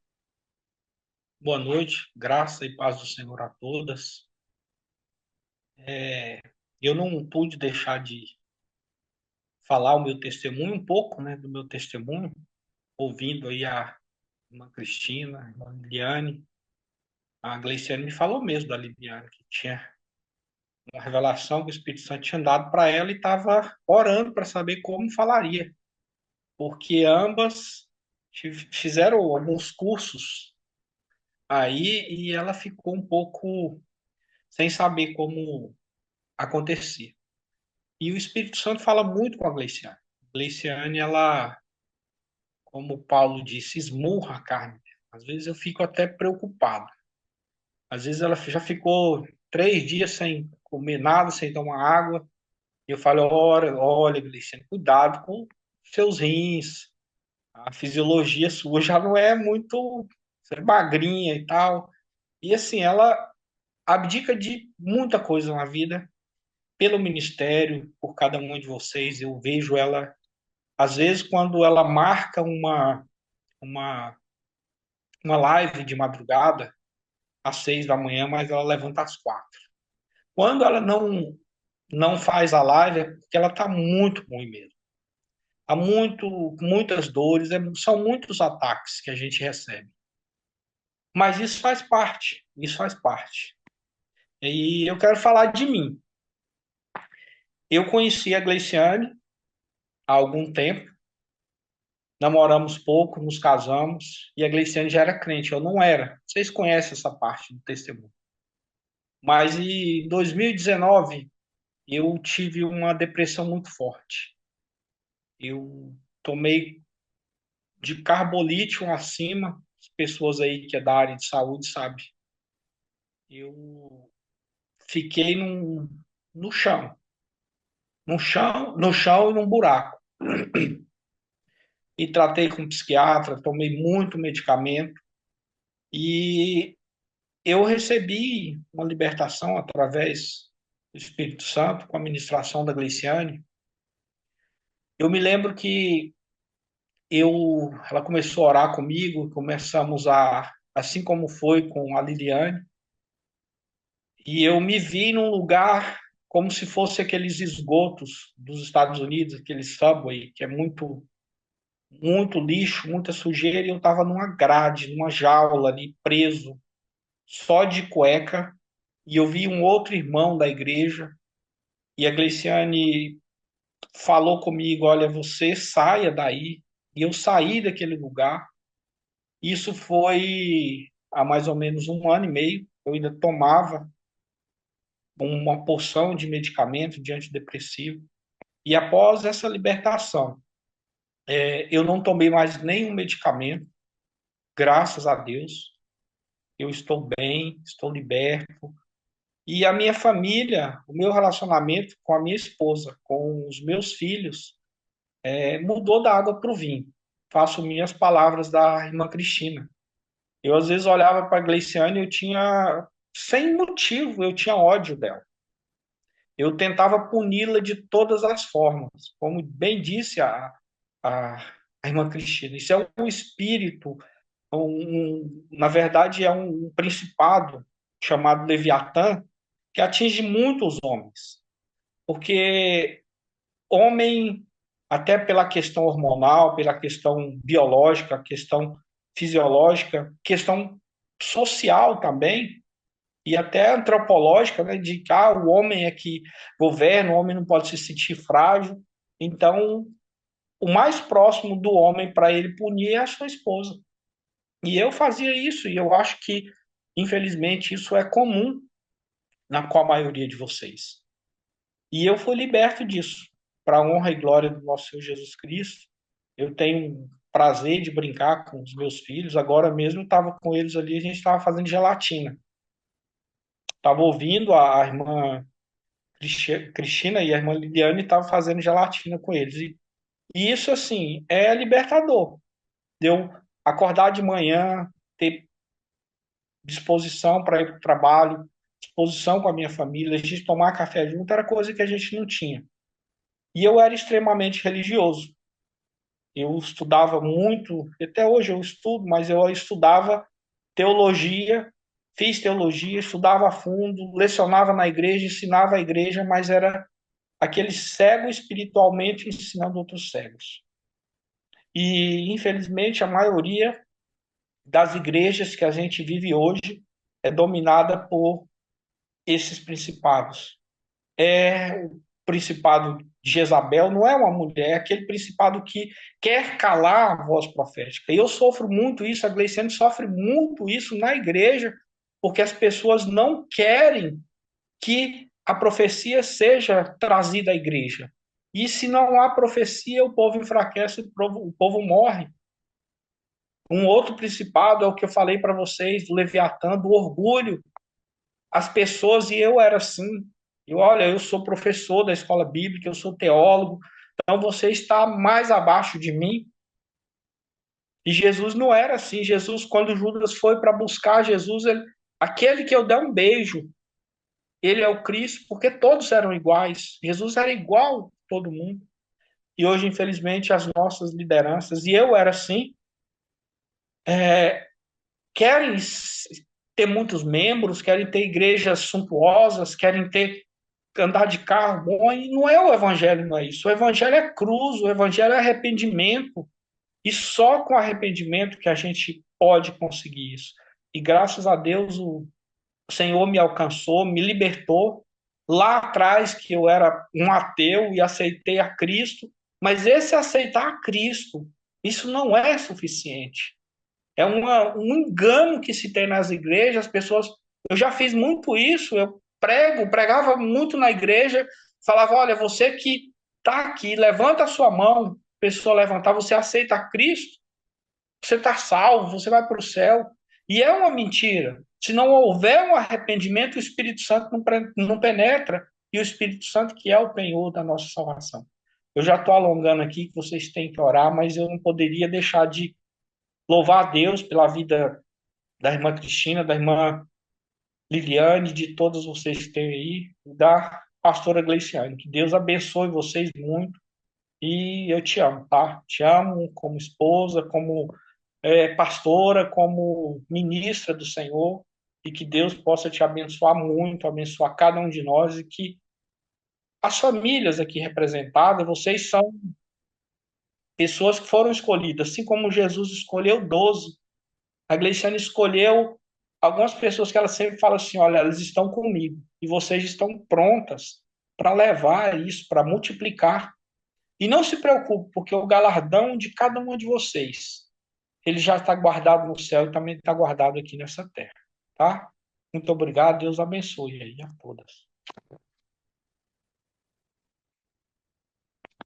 Boa noite, graça e paz do Senhor a todas. Eu não pude deixar de falar o meu testemunho, um pouco, né, do meu testemunho, ouvindo aí a irmã Cristina, a irmã Liliane. A Gleiciane me falou mesmo da Liliane, que tinha uma revelação que o Espírito Santo tinha dado para ela e estava orando para saber como falaria, porque ambas fizeram alguns cursos aí e ela ficou um pouco sem saber como acontecer. E o Espírito Santo fala muito com a Gleiciane. A Gleiciane, ela, como Paulo disse, esmurra a carne. Às vezes eu fico até preocupado. Às vezes ela já ficou 3 dias sem comer nada, sem tomar água. E eu falo, olha, Gleiciane, cuidado com seus rins. A fisiologia sua já não é muito, você é magrinha e tal. E assim, ela abdica de muita coisa na vida pelo ministério, por cada um de vocês. Eu vejo ela, às vezes, quando ela marca uma, uma live de madrugada, às 6 da manhã, mas ela levanta às 4. Quando ela não faz a live, é porque ela está muito ruim mesmo. Há muitas dores, são muitos ataques que a gente recebe. Mas isso faz parte, isso faz parte. E eu quero falar de mim. Eu conheci a Gleiciane há algum tempo, namoramos pouco, nos casamos, e a Gleiciane já era crente, eu não era. Vocês conhecem essa parte do testemunho. Mas em 2019, eu tive uma depressão muito forte. Eu tomei de carbolítio acima, as pessoas aí que é da área de saúde sabem. Eu fiquei no chão, no chão e num buraco. E tratei com um psiquiatra, tomei muito medicamento e eu recebi uma libertação através do Espírito Santo, com a ministração da Gleiciane. Eu me lembro que ela começou a orar comigo, começamos assim como foi com a Liliane, e eu me vi num lugar como se fosse aqueles esgotos dos Estados Unidos, aquele subway, que é muito, muito lixo, muita sujeira, e eu estava numa grade, numa jaula ali, preso, só de cueca, e eu vi um outro irmão da igreja, e a Gleiciane falou comigo, olha, você saia daí, e eu saí daquele lugar. Isso foi há mais ou menos 1 ano e meio, eu ainda tomava uma porção de medicamento de antidepressivo, e após essa libertação, eu não tomei mais nenhum medicamento, graças a Deus, eu estou bem, estou liberto. E a minha família, o meu relacionamento com a minha esposa, com os meus filhos, mudou da água para o vinho. Faço minhas palavras da irmã Cristina. Eu às vezes olhava para a Gleiciane e eu tinha, sem motivo, eu tinha ódio dela. Eu tentava puni-la de todas as formas. Como bem disse a, a irmã Cristina, isso é um espírito, na verdade, é um principado chamado Leviatã, que atinge muitos homens. Porque homem, até pela questão hormonal, pela questão biológica, questão fisiológica, questão social também, e até antropológica, né, de que o homem é que governa, o homem não pode se sentir frágil. Então, o mais próximo do homem para ele punir é a sua esposa. E eu fazia isso, e eu acho que, infelizmente, isso é comum com a maioria de vocês. E eu fui liberto disso, para a honra e glória do nosso Senhor Jesus Cristo. Eu tenho prazer de brincar com os meus filhos. Agora mesmo eu estava com eles ali, a gente estava fazendo gelatina. Estava ouvindo a irmã Cristina e a irmã Liliane estavam fazendo gelatina com eles. E isso, assim, é libertador. De eu acordar de manhã, ter disposição para ir para o trabalho, disposição com a minha família, a gente tomar café junto, era coisa que a gente não tinha. E eu era extremamente religioso. Eu estudava muito, até hoje eu estudo, mas eu estudava teologia, fiz teologia, estudava a fundo, lecionava na igreja, ensinava a igreja, mas era aquele cego espiritualmente ensinando outros cegos. E, infelizmente, a maioria das igrejas que a gente vive hoje é dominada por esses principados. É o principado de Jezabel, não é uma mulher, é aquele principado que quer calar a voz profética. E eu sofro muito isso, a Gleiciane sofre muito isso na igreja, porque as pessoas não querem que a profecia seja trazida à igreja. E se não há profecia, o povo enfraquece, o povo morre. Um outro principado é o que eu falei para vocês, do Leviatã, do orgulho. As pessoas, e eu era assim, olha, eu sou professor da escola bíblica, eu sou teólogo, então você está mais abaixo de mim. E Jesus não era assim. Jesus, quando Judas foi para buscar Jesus, aquele que eu der um beijo, ele é o Cristo, porque todos eram iguais. Jesus era igual a todo mundo. E hoje, infelizmente, as nossas lideranças, e eu era assim, querem ter muitos membros, querem ter igrejas suntuosas, querem ter andar de carro bom, e não é o evangelho, não é isso. O evangelho é cruz, o evangelho é arrependimento, e só com arrependimento que a gente pode conseguir isso. E graças a Deus o Senhor me alcançou, me libertou. Lá atrás, que eu era um ateu e aceitei a Cristo, mas esse aceitar a Cristo, isso não é suficiente. É um engano que se tem nas igrejas, as pessoas. Eu já fiz muito isso, eu pregava muito na igreja, falava: olha, você que está aqui, levanta a sua mão, a pessoa levantar, você aceita Cristo, você está salvo, você vai para o céu. E é uma mentira. Se não houver um arrependimento, o Espírito Santo não penetra, e o Espírito Santo que é o penhor da nossa salvação. Eu já estou alongando aqui, que vocês têm que orar, mas eu não poderia deixar de louvar a Deus pela vida da irmã Cristina, da irmã Liliane, de todos vocês que têm aí, da pastora Gleiciane. Que Deus abençoe vocês muito e eu te amo, tá? Te amo como esposa, como pastora, como ministra do Senhor, e que Deus possa te abençoar muito, abençoar cada um de nós, e que as famílias aqui representadas, vocês são pessoas que foram escolhidas, assim como Jesus escolheu 12. A Gleiciane escolheu algumas pessoas que ela sempre fala assim: olha, elas estão comigo e vocês estão prontas para levar isso, para multiplicar. E não se preocupe, porque o galardão de cada uma de vocês, ele já está guardado no céu e também está guardado aqui nessa terra, tá? Muito obrigado, Deus abençoe aí a todas.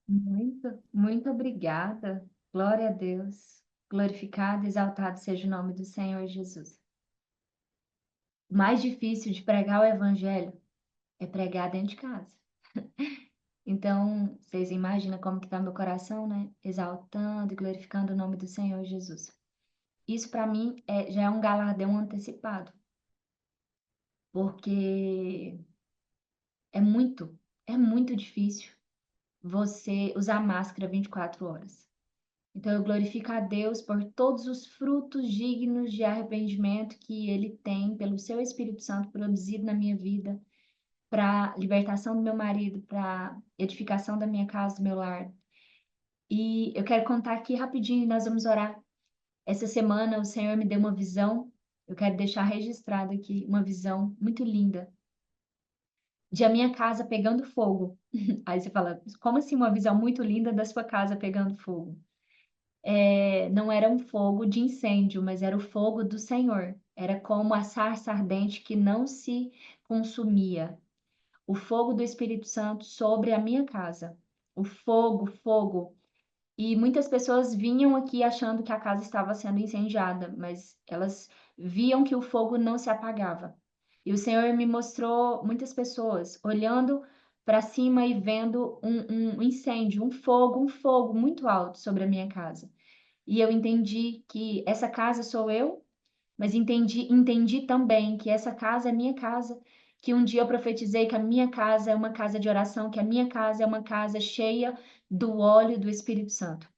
Muito, muito obrigada. Glória a Deus. Glorificado, exaltado seja o nome do Senhor Jesus. O mais difícil de pregar o evangelho é pregar dentro de casa. Então, vocês imaginam como que está meu coração, né? Exaltando e glorificando o nome do Senhor Jesus. isso para mim já é um galardão antecipado, porque é muito, é muito difícil você usar máscara 24 horas. Então, eu glorifico a Deus por todos os frutos dignos de arrependimento que Ele tem pelo Seu Espírito Santo produzido na minha vida, para libertação do meu marido, para edificação da minha casa, do meu lar. E eu quero contar aqui rapidinho, nós vamos orar. Essa semana o Senhor me deu uma visão, eu quero deixar registrado aqui, uma visão muito linda, de a minha casa pegando fogo. Aí você fala, como assim uma visão muito linda da sua casa pegando fogo? Não era um fogo de incêndio, mas era o fogo do Senhor. Era como a sarça ardente que não se consumia. O fogo do Espírito Santo sobre a minha casa. O fogo, fogo. E muitas pessoas vinham aqui achando que a casa estava sendo incendiada, mas elas viam que o fogo não se apagava. E o Senhor me mostrou muitas pessoas olhando para cima e vendo um incêndio, um fogo muito alto sobre a minha casa. E eu entendi que essa casa sou eu, mas entendi também que essa casa é minha casa, que um dia eu profetizei que a minha casa é uma casa de oração, que a minha casa é uma casa cheia do óleo do Espírito Santo.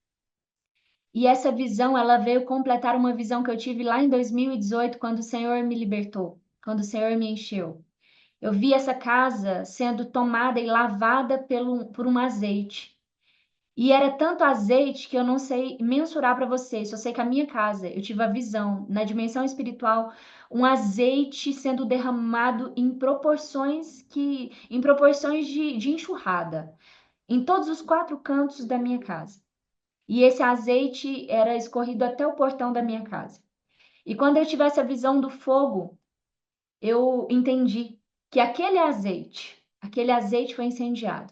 E essa visão, ela veio completar uma visão que eu tive lá em 2018, quando o Senhor me libertou, quando o Senhor me encheu. Eu vi essa casa sendo tomada e lavada por um azeite. E era tanto azeite que eu não sei mensurar para vocês. Só sei que a minha casa, eu tive a visão, na dimensão espiritual, um azeite sendo derramado em proporções de enxurrada, em todos os 4 cantos da minha casa. E esse azeite era escorrido até o portão da minha casa. E quando eu tive essa visão do fogo, eu entendi que aquele azeite foi incendiado.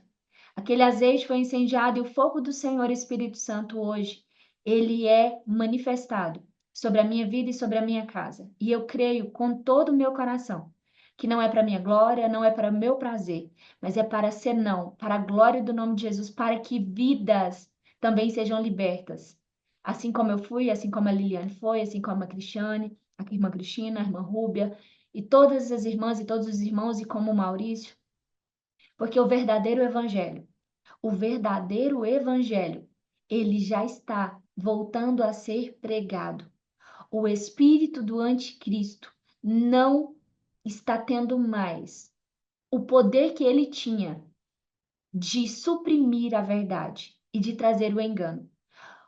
Aquele azeite foi incendiado e o fogo do Senhor Espírito Santo hoje, ele é manifestado sobre a minha vida e sobre a minha casa. E eu creio com todo o meu coração que não é para minha glória, não é para o meu prazer, mas é para ser não, para a glória do nome de Jesus, para que vidas também sejam libertas. Assim como eu fui, assim como a Liliane foi, assim como a Cristiane, a irmã Cristina, a irmã Rúbia, e todas as irmãs e todos os irmãos, e como o Maurício, porque o verdadeiro evangelho, ele já está voltando a ser pregado. O espírito do anticristo não está tendo mais o poder que ele tinha de suprimir a verdade e de trazer o engano.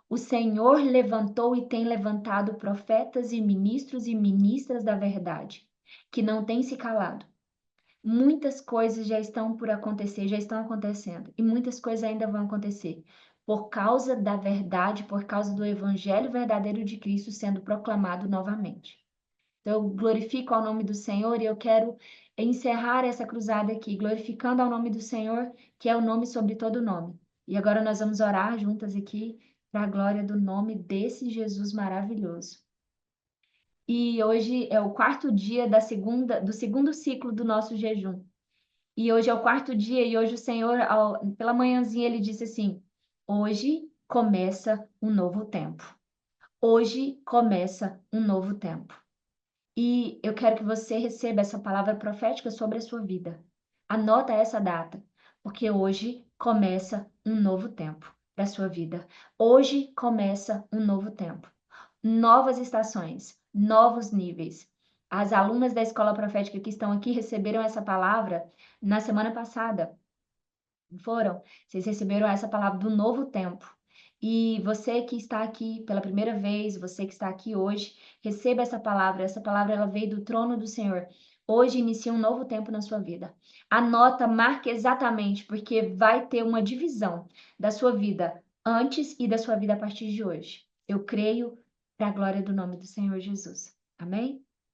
O Senhor levantou e tem levantado profetas e ministras da verdade, que não têm se calado. Muitas coisas já estão por acontecer, já estão acontecendo, e muitas coisas ainda vão acontecer, por causa da verdade, por causa do evangelho verdadeiro de Cristo sendo proclamado novamente. Então, eu glorifico ao nome do Senhor e eu quero encerrar essa cruzada aqui, glorificando ao nome do Senhor, que é o nome sobre todo nome. E agora nós vamos orar juntas aqui para a glória do nome desse Jesus maravilhoso. E hoje é o 4º dia do segundo ciclo do nosso jejum. E hoje é o 4º dia, e hoje o Senhor, pela manhãzinha, ele disse assim: hoje começa um novo tempo. Hoje começa um novo tempo. E eu quero que você receba essa palavra profética sobre a sua vida. Anota essa data, porque hoje começa um novo tempo para a sua vida. Hoje começa um novo tempo. Novas estações, novos níveis. As alunas da escola profética que estão aqui receberam essa palavra na semana passada. Foram? Vocês receberam essa palavra do novo tempo. E você que está aqui pela primeira vez, você que está aqui hoje, receba essa palavra. Essa palavra ela veio do trono do Senhor. Hoje inicia um novo tempo na sua vida. Anota, marque exatamente, porque vai ter uma divisão da sua vida antes e da sua vida a partir de hoje. Eu creio para a glória do nome do Senhor Jesus. Amém?